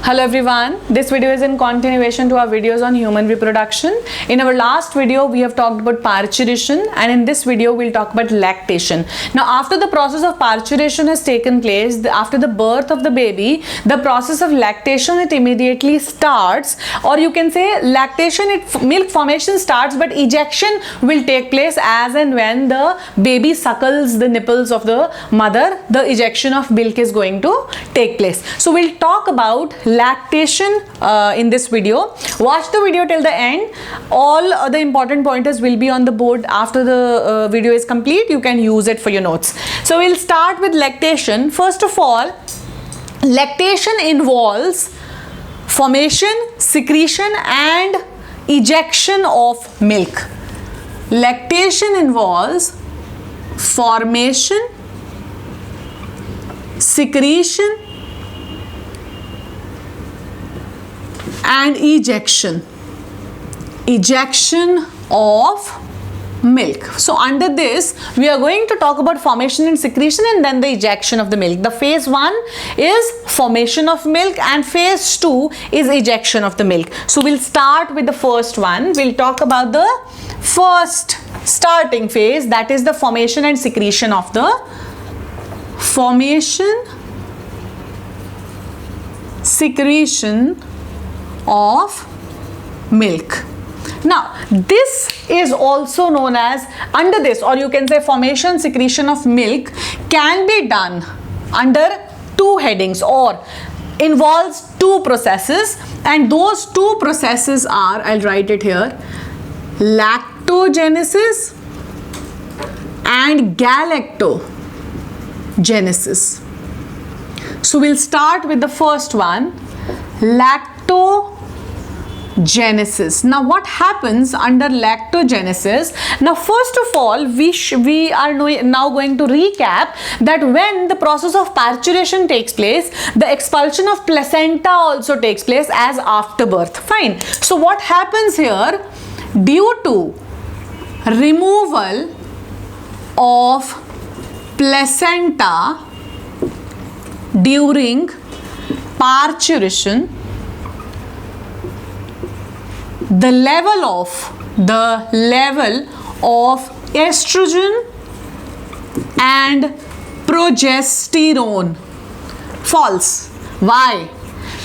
Hello everyone, this video is in continuation to our videos on human reproduction. In our last video we have talked about parturition, and in this video we'll talk about lactation. Now after the process of parturition has taken place, after the birth of the baby, the process of lactation it immediately starts, or you can say lactation, milk formation starts, but ejection will take place as and when the baby suckles the nipples of the mother. The ejection of milk is going to take place. So we'll talk about lactation in this video. Watch the video till the end. All the important pointers will be on the board after the video is complete. You can use it for your notes. So we'll start with lactation. First of all, lactation involves formation, secretion and ejection of milk. Lactation involves formation, secretion and ejection of milk. So under this we are going to talk about formation and secretion and then the ejection of the milk. The phase 1 is formation of milk and phase 2 is ejection of the milk. So we'll start with the first one. We'll talk about the first starting phase, that is the formation and secretion of the secretion of milk. Now this is also known as, under this, or you can say formation secretion of milk can be done under two headings or involves two processes, and those two processes are, I'll write it here, lactogenesis and galactogenesis. So we'll start with the first one, lactogenesis. Now what happens under lactogenesis? Now first of all we are now going to recap that when the process of parturition takes place, the expulsion of placenta also takes place as after birth. Fine. So what happens here? Due to removal of placenta during parturition, the level of estrogen and progesterone falls. Why?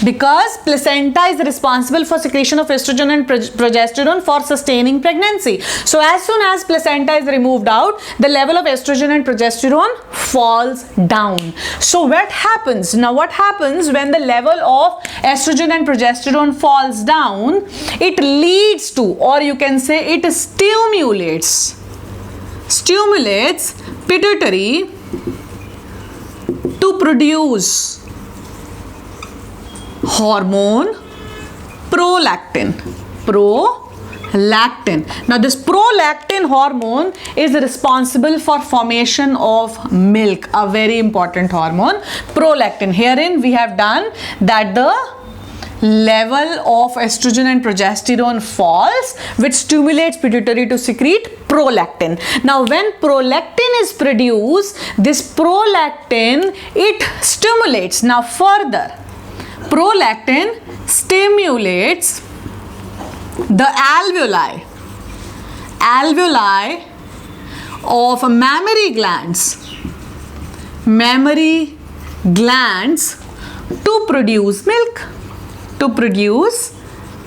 Because placenta is responsible for secretion of estrogen and progesterone for sustaining pregnancy. So as soon as placenta is removed out, the level of estrogen and progesterone falls down. So what happens? Now what happens when the level of estrogen and progesterone falls down? It leads to, or you can say it stimulates pituitary to produce hormone prolactin. Now this prolactin hormone is responsible for formation of milk, a very important hormone, prolactin. Herein we have done that the level of estrogen and progesterone falls, which stimulates pituitary to secrete prolactin. Now when prolactin is produced, this prolactin it stimulates. Now further, prolactin stimulates the alveoli of mammary glands to produce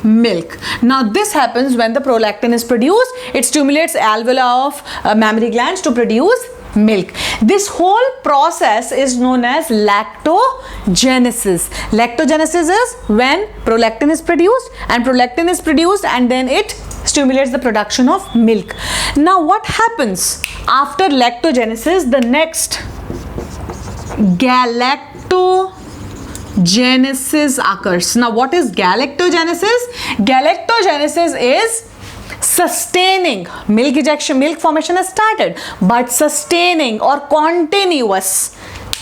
milk. Now this happens when the prolactin is produced, it stimulates alveoli of mammary glands to produce milk. This whole process is known as lactogenesis. Lactogenesis is when prolactin is produced and then it stimulates the production of milk. Now what happens after lactogenesis? The next, galactogenesis occurs. Now what is galactogenesis? Galactogenesis is sustaining milk ejection. Milk formation has started, but sustaining or continuous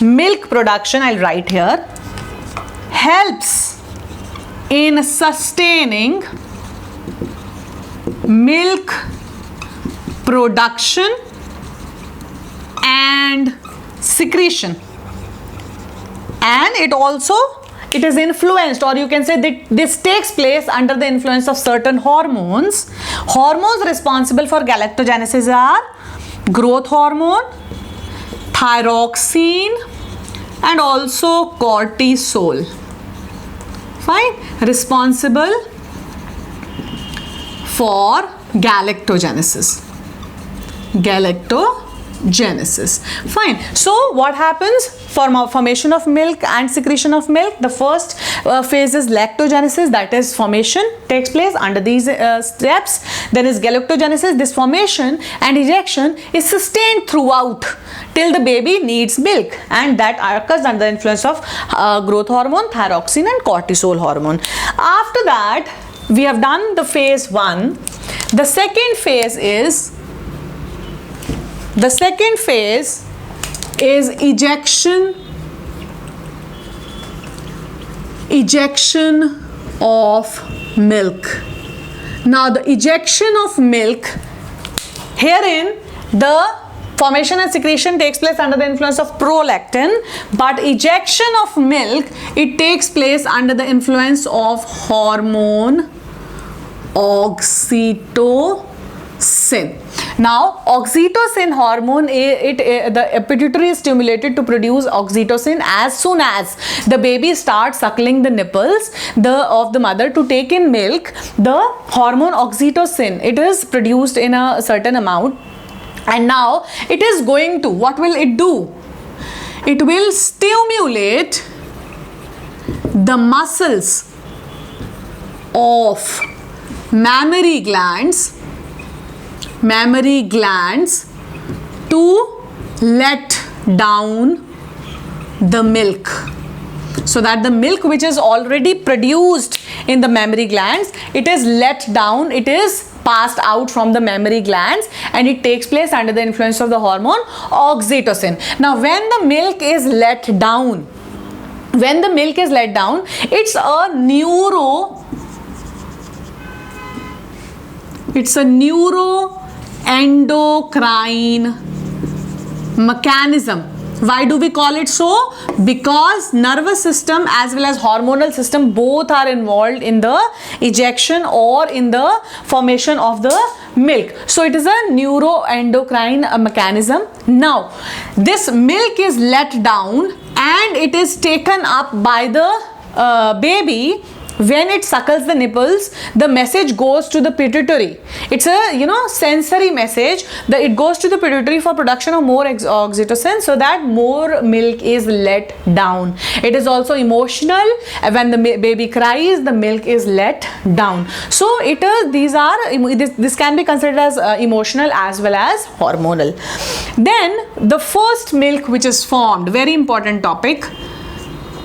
milk production, I'll write here, helps in sustaining milk production and secretion, and it also it is influenced, or you can say that this takes place under the influence of certain hormones. Hormones responsible for galactogenesis are growth hormone, thyroxine, and also cortisol. Fine, responsible for galactogenesis. Fine. So what happens for formation of milk and secretion of milk? The first phase is lactogenesis, that is formation takes place under these steps. Then is galactogenesis. This formation and ejection is sustained throughout till the baby needs milk, and that occurs under the influence of growth hormone, thyroxine, and cortisol hormone. After that, we have done the phase 1. The second phase is ejection of milk. Now the ejection of milk, herein the formation and secretion takes place under the influence of prolactin, but ejection of milk, it takes place under the influence of hormone oxytocin. Now oxytocin hormone, the pituitary is stimulated to produce oxytocin as soon as the baby starts suckling the nipples of the mother to take in milk. The hormone oxytocin, it is produced in a certain amount, and now it is going to, what will it do? It will stimulate the muscles of mammary glands to let down the milk, so that the milk which is already produced in the mammary glands, it is let down, it is passed out from the mammary glands, and it takes place under the influence of the hormone oxytocin. Now when the milk is let down, it's a neuroendocrine mechanism. Why do we call it so? Because nervous system as well as hormonal system both are involved in the ejection or in the formation of the milk. So it is a neuroendocrine mechanism. Now this milk is let down and it is taken up by the baby. When it suckles the nipples, the message goes to the pituitary. It's a sensory message that it goes to the pituitary for production of more oxytocin, so that more milk is let down. It is also emotional. When the baby cries, the milk is let down. So this can be considered as emotional as well as hormonal. Then the first milk which is formed, very important topic.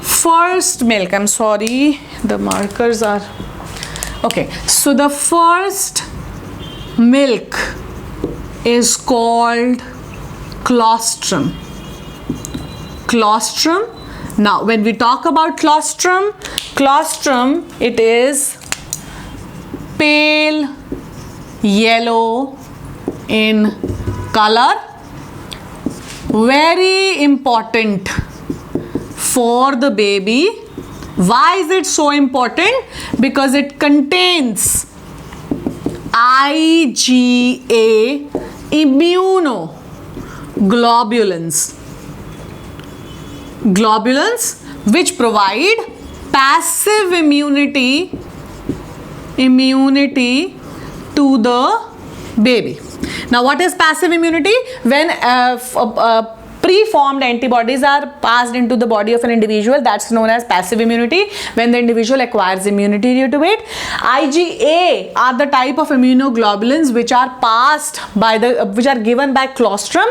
First milk, I'm sorry, the markers are okay. So the first milk is called colostrum. Now when we talk about colostrum, it is pale yellow in color. Very important for the baby. Why is it so important? Because it contains IgA immunoglobulins, which provide passive immunity to the baby. Now what is passive immunity? When preformed antibodies are passed into the body of an individual, that's known as passive immunity, when the individual acquires immunity due to it. IgA are the type of immunoglobulins which are given by colostrum,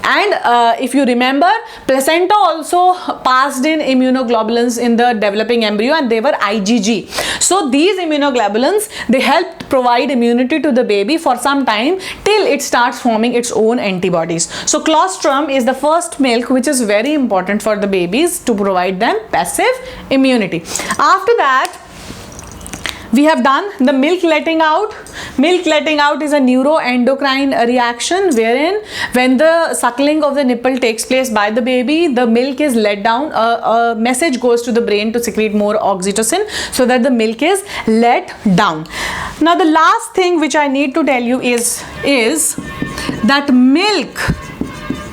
and if you remember, placenta also passed in immunoglobulins in the developing embryo, and they were IgG. So these immunoglobulins, they help provide immunity to the baby for some time till it starts forming its own antibodies. So colostrum is the first milk which is very important for the babies to provide them passive immunity. After that, we have done the milk letting out. Milk letting out is a neuroendocrine reaction wherein when the suckling of the nipple takes place by the baby, the milk is let down. A message goes to the brain to secrete more oxytocin so that the milk is let down. Now the last thing which I need to tell you is that milk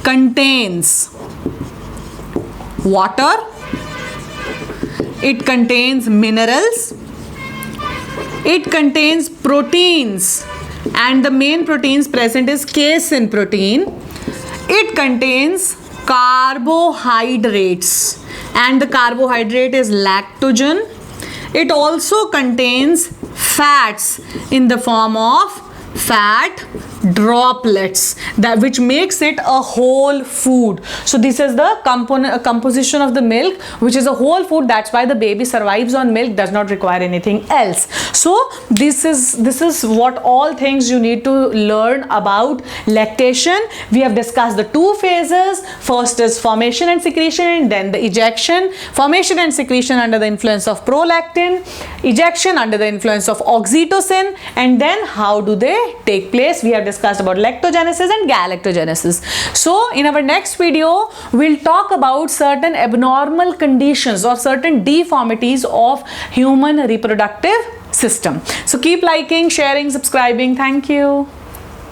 contains water, it contains minerals, it contains proteins, and the main proteins present is casein protein. It contains carbohydrates, and the carbohydrate is lactogen. It also contains fats in the form of fat droplets, that which makes it a whole food. So this is the composition of the milk, which is a whole food. That's why the baby survives on milk, does not require anything else. So this is what all things you need to learn about lactation. We have discussed the two phases. First is formation and secretion, and then the ejection. Formation and secretion under the influence of prolactin, ejection under the influence of oxytocin, and then how do they take place. We have discussed about lactogenesis and galactogenesis. So in our next video, we'll talk about certain abnormal conditions or certain deformities of human reproductive system. So keep liking, sharing, subscribing. Thank you.